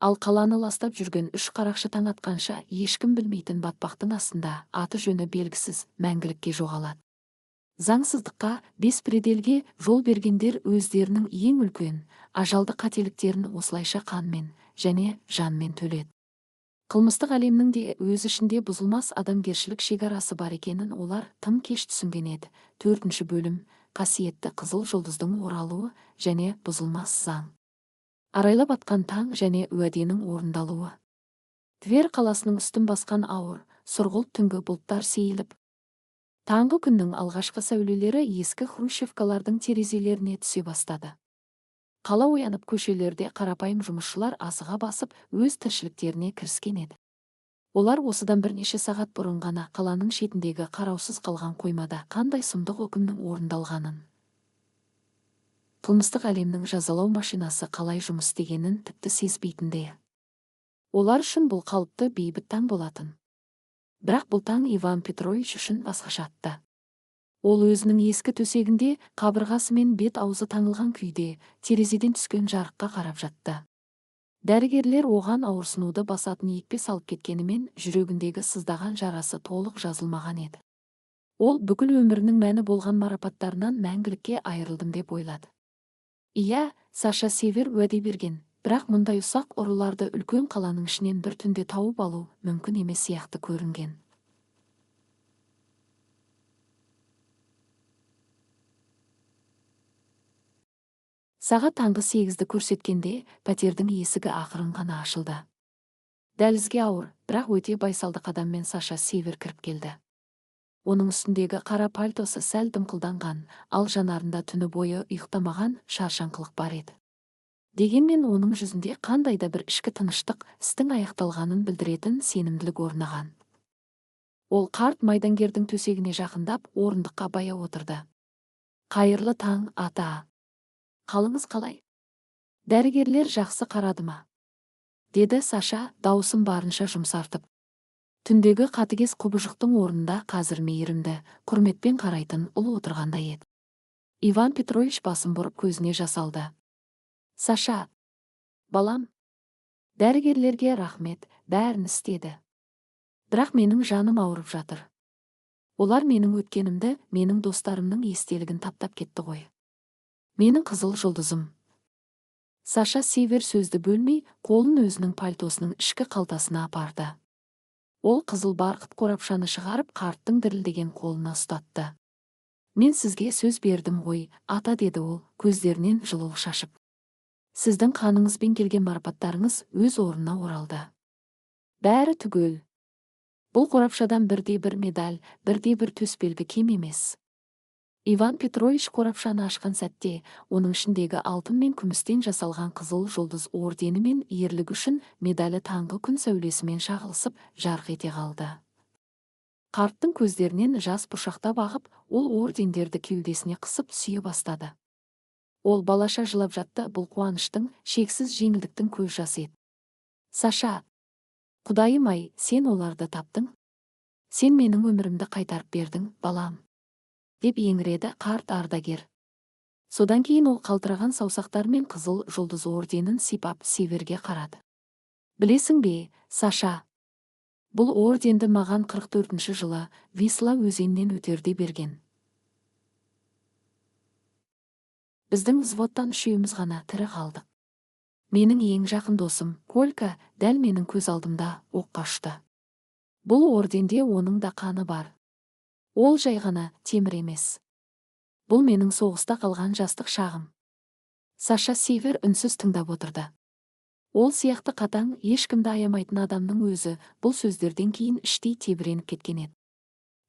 Ал қаланы ластап жүрген үш қарақшы таң атқанша ешкім білмейтін батпақтың астында аты жөні белгісіз мәңгілікке жоғалады. Заңсыздыққа, беспределге жол бергендер өздерінің ең үлкен, ажалды қателіктерін осылайша қанмен және жанмен төледі. Қылмыстық әлемнің де өз ішінде бұзылмас адамгершілік шекарасы бар екенін олар тым кеш түсінген еді. 4-ші бөлім, қасиетті қызыл жұлдыздың оралуы және бұзылмас заң. Арайлап атқан таң және уәденің орындалуы. Тверь қаласының үстін басқан ауыр, сұрғылт түнгі бұлттар сейіліп, таңғы күннің алғашқы сәулелері ескі хрущевкалардың терезелеріне түсе бастады. Қала оянып көшелерде қарапайым жұмысшылар асыға басып өз тіршіліктеріне кіріскен еді. Олар осыдан бірнеше сағат бұрын ғана қаланың шетіндегі қараусыз қалған қоймада қандай сұмдық үкімнің орындалғанын, қылмыстық әлемнің жазалау машинасы қалай жұмыс істегенін тіпті сезбейтінді. Олар үшін бұл қалыпты бейбіт таң болатын. Бірақ бұл таң Иван Петрович үшін басқаша атты. Ол өзінің ескі төсегінде қабырғасы мен бет аузы таңылған күйде терезеден түскен жарыққа қарап жатты. Дәрігерлер оған ауырсынуды басатын екпе салып кеткенімен жүрегіндегі сыздаған жарасы толық жазылмаған еді. Ол бүкіл өмірінің мәні болған марапаттарынан мәңгілікке айырылдым деп ойлады. Иә, Саша Север уәде берген, бірақ мұндай ұсақ ұрыларды үлкен қаланың ішінен бір түнде тауып алу мүмкін емес сияқты көрінген. Сағат таңғы 8-ді көрсеткенде пәтердің есігі ақырын ғана ашылды. Дәлізге ауыр, бірақ өте байсалды қадаммен Саша Север кіріп келді. Оның үстіндегі қара пальтосы сәл дымқылданған, ал жанарында түні бойы ұйықтамаған шаршаңқылық бар еді. Дегенмен оның жүзінде қандай да бір ішкі тыныштық, істің аяқталғанын білдіретін сенімділік орнаған. Ол қарт майдангердің төсегіне жақындап, орындыққа баяу отырды. Қайырлы таң, ата. Қалыңыз қалай? Дәрігерлер жақсы қарады ма? Деді Саша, даусын барынша жұмсартып. Түндегі қатыгез құбыжықтың орнында қазір мейірімді, құрметпен қарайтын ұл отырғандай еді. Иван Петрович басын бұрып көзіне жас алды. Саша, балам, дәрігерлерге рахмет, бәрін істеді. Бірақ менің жаным ауырып жатыр. Олар менің өткенімді, менің достарымның естелігін таптап кетті ғой. Менің қызыл жұлдызым. Саша Север сөзді бөлмей, қолын өзінің пальтосының ішкі қалтасына апарды. Ол қызыл барқыт қорапшаны шығарып, қарттың дірілдеген қолына ұстатты. Мен сізге сөз бердім ғой, ата, деді ол, көздерінен жылу шашып. Сіздің қаныңызбен келген марапаттарыңыз өз орнына оралды. Бәрі түгел. Бұл қорапшадан бірде-бір медаль, бірде-бір төсбелгі кем емес. Иван Петрович қорапшаны ашқан сәтте, оның ішіндегі алтын мен күмістен жасалған қызыл жұлдыз ордені мен ерлігі үшін медалі таңғы күн сәулесімен шағылысып, жарқ ете қалды. Қарттың көздерінен жас бұршақтап ағып, ол ордендерді кеудесіне қысып сүйе бастады. Ол балаша жылап жатты, бұл қуаныштың, шексіз жеңілдіктің көз жасы еді. Саша, Құдайым-ай, сен оларды таптың? Сен менің өмірімді қайтарып бердің, балам, деп еңіреді қарт ардагер. Содан кейін ол қалтыраған саусақтармен қызыл жұлдыз орденін сипап Северге қарады. Білесің бе, Саша, Бұл орденді маған 44-ші жылы Висла өзенінен өтерде берген. Біздің взводтан үшеуміз ғана тірі қалдық. Менің ең жақын досым, Колька, дәл менің көз алдымда оққа ұшты. Бұл орденде оның да қаны бар. Ол жай ғана темір емес. Бұл менің соғыста қалған жастық шағым. Саша Сивер үнсіз тыңдап отырды. Ол сияқты қатаң, ешкімді аямайтын адамның өзі бұл сөздерден кейін іштей тебіреніп кеткен еді.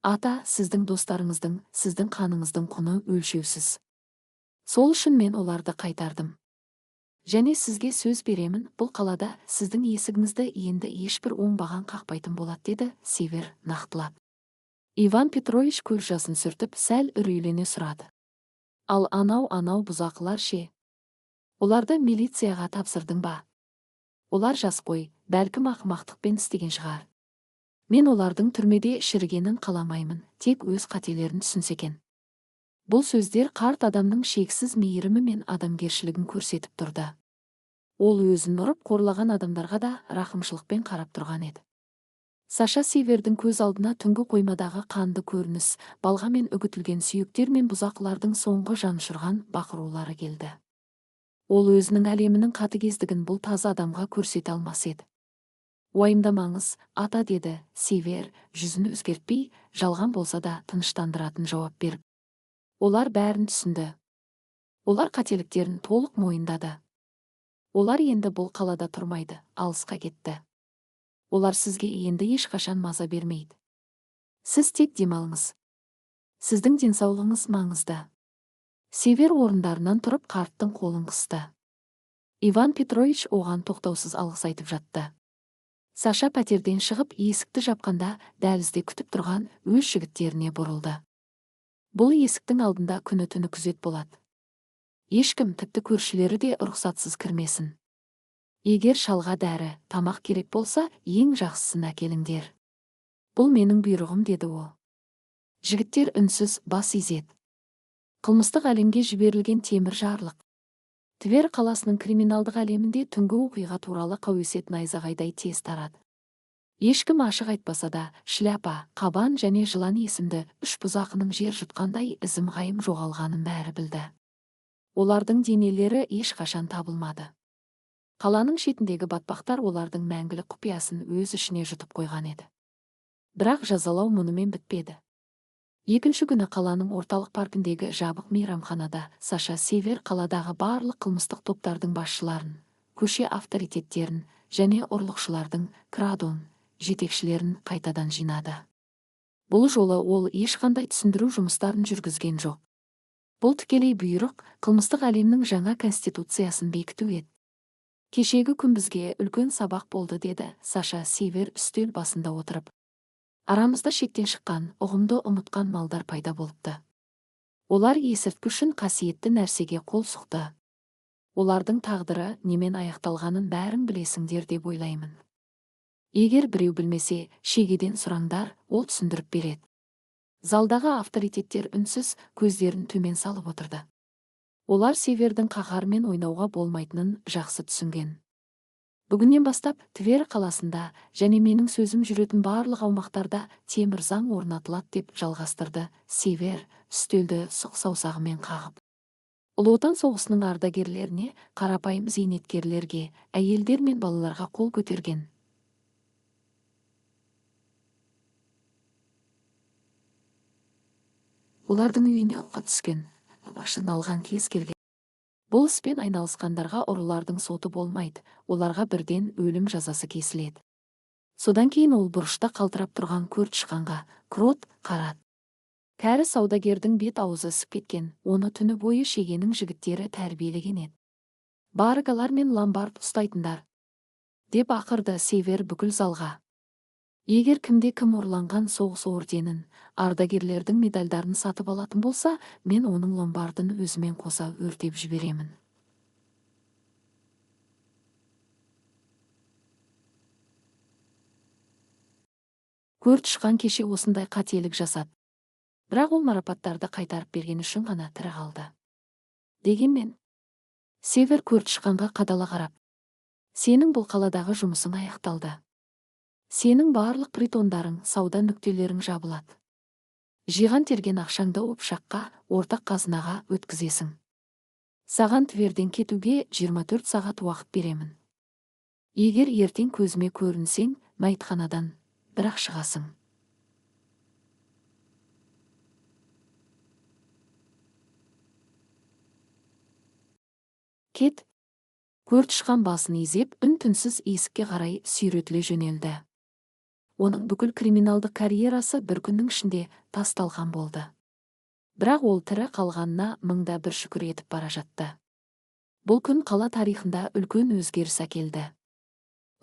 Ата, сіздің достарыңыздың, сіздің қаныңыздың құны өлшеусіз. Сол үшін мен оларды қайтардым. Және сізге сөз беремін, бұл қалада сіздің есігіңізді енді ешбір оңбаған қақпайтын болады, деді Сивер нақтылап. Иван Петрович көз жасын сүртіп, сәл үрейлене сұрады. Ал анау бұзақылар ше? Оларды милицияға тапсырдың ба? Олар жас қой, бәлкім ақымақтықпен істеген шығар. Мен олардың түрмеде шірігенін қаламаймын, тек өз қателерін түсінсе екен. Бұл сөздер қарт адамның шексіз мейірімі мен адамгершілігін көрсетіп тұрды. Ол өзін ұрып қорлаған адамдарға да рақымшылықпен қарап тұрған еді. Саша Сивердің көз алдына түнгі қоймадағы қанды көрініс, балғамен үгітілген сүйектер мен бұзақылардың соңғы жаншырған бақырулары келді. Ол өзінің әлемінің қатыгездігін бұл таза адамға көрсете алмас еді. Уайымдамаңыз, ата, деді Сивер, жүзін өзгертпей, жалған болса да тыныштандыратын жауап беріп. Олар бәрін түсінді. Олар қателіктерін толық мойындады. Олар енді бұл қалада тұрмайды, алысқа кетті. Олар сізге енді ешқашан маза бермейді. Сіз тек демалыңыз. Сіздің денсаулығыңыз маңызды. Сивер орындарынан тұрып қарттың қолын қысты. Иван Петрович оған тоқтаусыз алғыс айтып жатты. Саша пәтерден шығып есікті жапқанда дәлізде күтіп тұрған өз жігіттеріне бұрылды. Бұл есіктің алдында күні-түні күзет болады. Ешкім, тіпті көршілері де рұқсатсыз кірмесін. Егер шалға дәрі, тамақ керек болса, ең жақсысын әкеліңдер. Бұл менің бұйрығым, деді ол. Жігіттер үнсіз бас изеді. Қылмыстық әлемге жіберілген темір жарлық. Твер қаласының криминалдық әлемінде түнгі оқиға туралы қауесет найзағайдай тез тарады. Ешкім ашық айтпаса да, шляпа, қабан және жылан есімді үш бұзақының жер жұтқандай ізім-ғайым жоғалғанын бәрі білді. Олардың денелері ешқашан табылмады. Қаланың шетіндегі батпақтар олардың мәңгілік құпиясын өз ішіне жұтып қойған еді. Бірақ жазалау мұнымен бітпеді. Екінші күні қаланың орталық паркіндегі жабық мейрамханада Саша Сивер қаладағы барлық қылмыстық топтардың басшыларын, көше авторитеттерін және ұрлықшылардың крадон жетекшілерін қайтадан жинады. Бұл жолы ол ешқандай түсіндіру жұмыстарын жүргізген жоқ. Бұл тікелей бұйрық қылмыстық әлемнің жаңа конституциясын бекіту еді. Кешегі күн бізге үлкен сабақ болды, деді Саша Сивер үстел басында отырып. Арамызда шектен шыққан, ұғымды ұмытқан малдар пайда болыпты. Олар есірткі үшін қасиетті нәрсеге қол сұқты. Олардың тағдыры немен аяқталғанын бәрін білесіңдер деп ойлаймын. Егер біреу білмесе, шегеден сұраңдар, ол түсіндіріп береді. Залдағы авторитеттер үнсіз көздерін төмен салып отырды. Олар Сивердің қаһарымен ойнауға болмайтынын жақсы түсінген. Бүгіннен бастап Твер қаласында және менің сөзім жүретін барлық аумақтарда темір заң орнатылады, деп жалғастырды Сивер, үстелді сұқ саусағымен қағып. Ұлы Отан соғысының ардагерлеріне, қарапайым зейнеткерлерге, әйелдер мен балаларға қол көтерген. Олардың үйіне оққа түскен, машина алған кез келген. Бұл іспен айналысқандарға ұрылардың соты болмайды, оларға бірден өлім жазасы кесіледі. Содан кейін ол бұрышта қалтырап тұрған көрт шыққанға крот қарады. Кәрі саудагердің бет аузы ісіп кеткен, оны түні бойы шегенің жігіттері тәрбиелеген еді. Баргалар мен ломбард ұстайтындар, деп ақырды Сивер бүкіл залға. Егер кімде кім ұрланған соғыс орденін, ардагерлердің медальдарын сатып алатын болса, мен оның ломбардын өзімен қоса өртеп жіберемін. Көрт шыққан кеше осындай қателік жасады. Бірақ ол марапаттарды қайтарып берген үшін ғана тірі қалды. Дегенмен, Сивер көрт шыққанға қадала қарап, сенің бұл қаладағы жұмысың аяқталды. Сенің барлық притондарың, сауда нүктелерің жабылады. Жиған терген ақшаңды опшаққа, ортақ қазынаға өткізесің. Саған Тверден кетуге 24 сағат уақыт беремін. Егер ертең көзіме көрінсең, мәйітханадан бірақ шығасың. Кет. Көртышқан басын изеп, үн-түнсіз есікке қарай сүйретіле жөнелді. Оның бүкіл криминалдық карьерасы бір күннің ішінде тасталған болды. Бірақ ол тірі қалғанына мыңда бір шүкір етіп бара жатты. Бұл күн қала тарихында үлкен өзгеріс әкелді.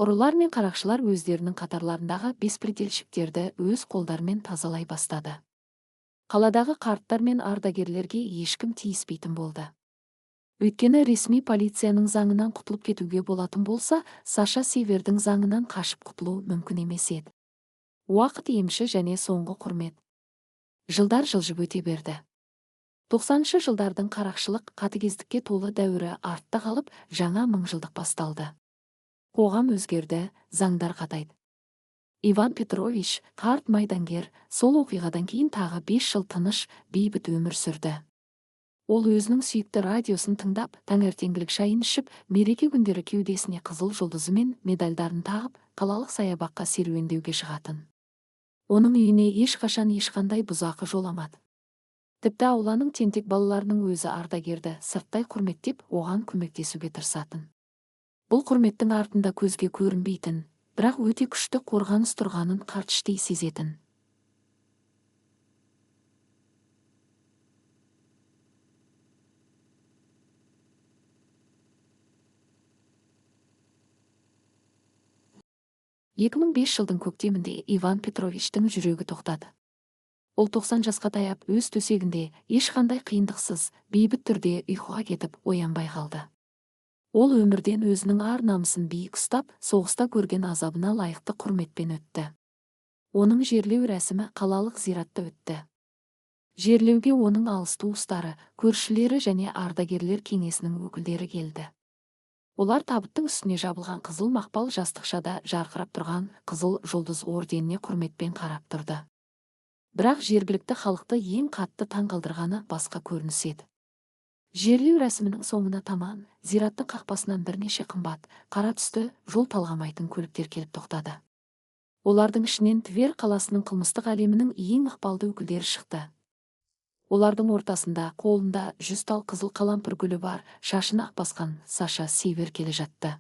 Ұрылар мен қарақшылар өздерінің қатарларындағы беспределшіктерді өз қолдарымен тазалай бастады. Қаладағы қарттар мен ардагерлерге ешкім тиіспейтін болды. Өйткені ресми полицияның заңынан құтылып кетуге болатын болса, Саша Севердің заңынан қашып құтылу мүмкін емес еді. Уақыт емші және соңғы құрмет. Жылдар жылжып өте берді. 90-шы жылдардың қарақшылық қатыгездікке толы дәуірі артта қалып, жаңа мыңжылдық басталды. Қоғам өзгерді, заңдар қатайды. Иван Петрович, қарт майдангер, сол оқиғадан кейін тағы 5 жыл тыныш, бейбіт өмір сүрді. Ол өзінің сүйікті радиосын тыңдап, таңертеңгілік шайын ішіп, мереке күндері кеудесіне қызыл жұлдызы мен медальдарын тағып, қалалық саябаққа серуендеуге шығатын. Оның үйіне ешқашан ешқандай бұзақы жоламады. Тіпті ауланың тентек балаларының өзі ардагерді сырттай құрметтеп, оған көмектесуге тырысатын. Бұл құрметтің артында көзге көрінбейтін, бірақ өте күшті қорғаныс тұрғанын қарт іштей сезетін. «2005 жылдың көктемінде Иван Петровичтің жүрегі тоқтады. Ол 90 жасқа таяп өз төсегінде ешқандай қиындықсыз, бейбіт түрде ұйқыға кетіп оянбай қалды. Ол өмірден өзінің ар-намысын биік ұстап, соғыста көрген азабына лайықты құрметпен өтті. Оның жерлеу рәсімі қалалық зиратта өтті. Жерлеуге оның алыс туыстары, көршілері және ардагерлер кеңесінің өкілдері келді. Олар табыттың үстіне жабылған қызыл мақпал жастықшада жарқырап тұрған қызыл жұлдыз орденіне құрметпен қарап тұрды. Бірақ жергілікті халықты ең қатты таңғалдырғаны басқа көрініс еді. Жерлеу рәсімінің соңына таман зираттың қақпасынан бірнеше қымбат, қара түсті, жол талғамайтын көліктер келіп тоқтады. Олардың ішінен Твер қаласының қылмыстық әлемінің ең ықпалды өкілдері шықты. Олардың ортасында қолында 100 тал қызыл қалампыр гүлі бар, шашын ақ басқан Саша Север келе жатты.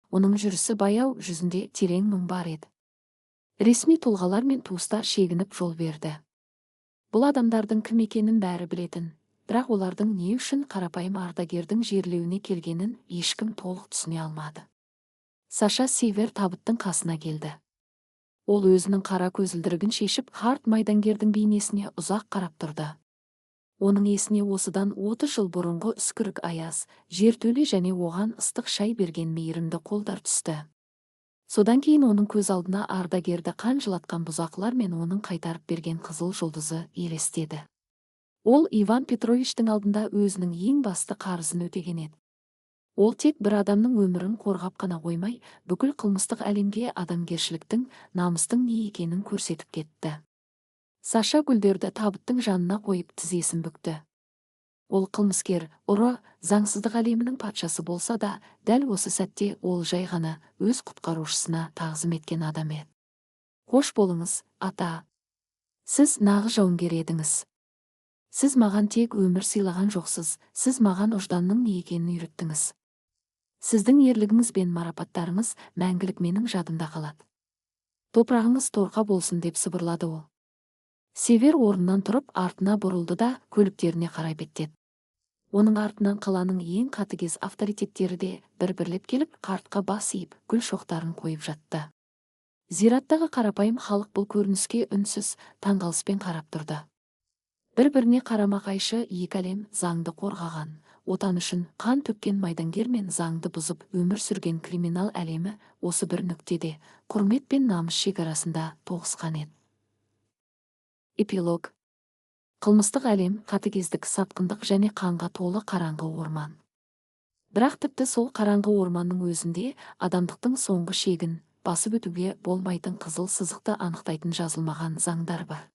Оның жүрісі баяу, жүзінде терең мұң бар еді. Ресми тұлғалар мен туыстар шегініп жол берді. Бұл адамдардың кім екенін бәрі білетін, бірақ олардың не үшін қарапайым ардагердің жерлеуіне келгенін ешкім толық түсіне алмады. Саша Север табыттың қасына келді. Ол өзінің қара көзілдірігін шешіп, қарт майдангердің бейнесіне ұзақ қарап тұрды. Оның есіне осыдан 30 жыл бұрынғы үскірік аяз, жертөле және оған ыстық шай берген мейірімді қолдар түсті. Содан кейін оның көз алдына ардагерді қан жылатқан бұзақылар мен оның қайтарып берген қызыл жұлдызы елестеді. Ол Иван Петровичтің алдында өзінің ең басты қарызын өтеген еді. Ол тек бір адамның өмірін қорғап қана қоймай, бүкіл қылмыстық әлемге адамгершіліктің, намыстың не екенін көрсетіп кетті. Саша гүлдерді табыттың жанына қойып тізесін бүкті. Ол қылмыскер, ұры, заңсыздық әлемінің патшасы болса да, дәл осы сәтте ол жай ғана өз құтқарушысына тағзым еткен адам еді. Қош болыңыз, ата. Сіз нағыз жауынгер едіңіз. Сіз маған тек өмір сыйлаған жоқсыз, сіз маған ұжданның не екенін үйреттіңіз. Сіздің ерлігіңіз бен марапаттарыңыз мәңгілік менің жадымда қалады. Топырағыңыз торқа болсын деп сыбырлады ол. Север орнынан тұрып артына бұрылды да көліктеріне қарай беттеді. Оның артынан қаланың ең қатыгез авторитеттері де бір-бірлеп келіп, қартқа бас иіп, гүл шоқтарын қойып жатты. Зираттағы қарапайым халық бұл көрініске үнсіз, таңғалыспен қарап тұрды. Бір-біріне қарама-қайшы екі әлем, заңды қорғаған, отан үшін қан төккен майдангер мен заңды бұзып өмір сүрген криминал әлемі осы бір нүктеде, құрмет пен намыс шекарасында тоғысқан еді. Эпилог. Қылмыстық әлем, қатыгездік, сатқындық және қанға толы қараңғы орман. Бірақ тіпті сол қараңғы орманның өзінде адамдықтың соңғы шегін, басып өтуге болмайтын қызыл сызықты анықтайтын жазылмаған заңдар бар.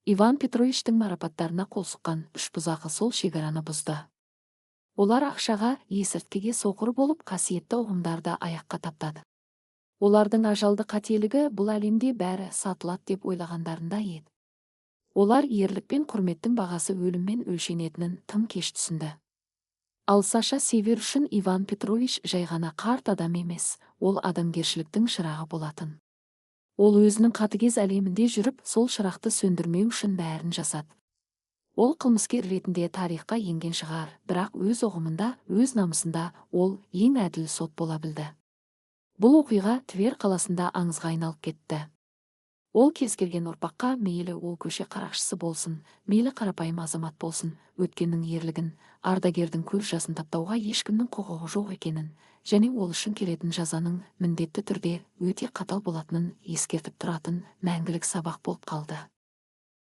Иван Петровичтің марапаттарына қол сұққан үш бұзақы сол шекараны бұзды. Олар ақшаға, есірткіге соқыр болып, қасиетті ұғымдарды аяққа таптады. Олардың ажалды қателігі бұл әлемде бәрі сатылады деп ойлағандарында еді. Олар ерлік пен құрметтің бағасы өліммен өлшенетінін тым кеш түсінді. Ал Саша Север үшін Иван Петрович жай ғана қарт адам емес, ол адамгершіліктің шырағы болатын. Ол өзінің қатыгез әлемінде жүріп, сол шырақты сөндірмеу үшін бәрін жасады. Ол қылмыскер ретінде тарихқа енген шығар, бірақ өз ұғымында, өз намысында ол ең әділ сот бола білді. Бұл оқиға Твер қаласында аңызға айналып кетті. Ол кез келген ұрпаққа, мейлі ол көше қарақшысы болсын, мейлі қарапайым азамат болсын, өткеннің ерлігін, ардагердің көз жасын таптауға ешкімнің құқығы жоқ екенін, және ол үшін келетін жазаның міндетті түрде өте қатал болатынын ескертіп тұратын мәңгілік сабақ болып қалды.